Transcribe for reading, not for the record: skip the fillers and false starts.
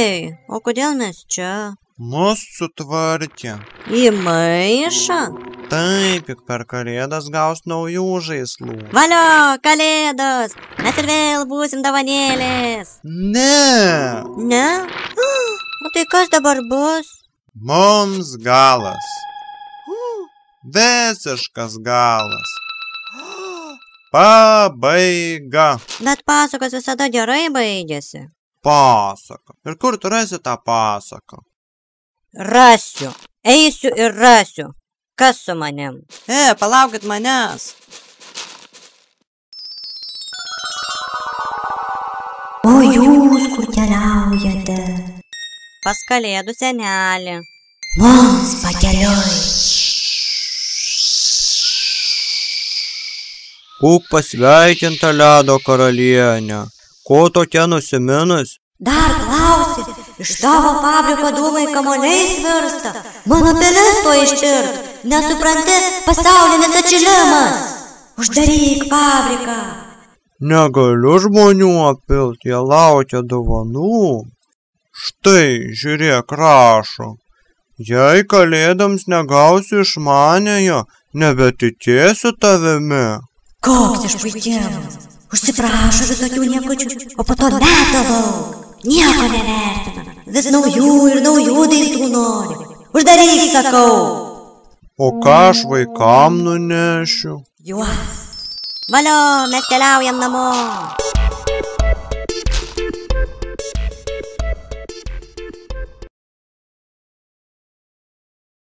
Ei, o kodėl mes čia? Mus sutvarkė. Į maišą? Taip, juk per kalėdas gaus naujų žaislų. Valio, kalėdos! Mes ir vėl būsim dovanėlės. Ne! Ne? O tai kas dabar bus? Mums galas. Visiškas galas. Pabaiga. Bet pasakos visada gerai baigėsi. Pasaka. Ir kur tu rasi tą pasaką? Rasiu. Eisiu ir rasiu. Kas su manim? Palaukit manęs. O jūs kur keliaujate? Pas kalėdų senelį. Mums pakeliui. Būk pasveikinta ledo karalienė. Ko tokia nusiminus? Dar klausi, iš tavo fabriko dūmai kamuoliais virsta. Mano pilis to ištirt. Nesupranti, pasaulinis atšilimas. Uždaryk fabriką. Negaliu žmonių apilt, jie laukia dovanų. Štai, žiūrėk, rašo. Jei kalėdams negausiu išmaniojo, nebetikėsiu tavimi. Koks išpuikimas. Užsiprašo visokių niekučių, o po to meta lauk. Nieko nevertina. Vis naujų ir naujų daiktų nori. Uždaryk, sakau. O ką aš vaikam nunešiu? Juos. Valio, mes keliaujam namo.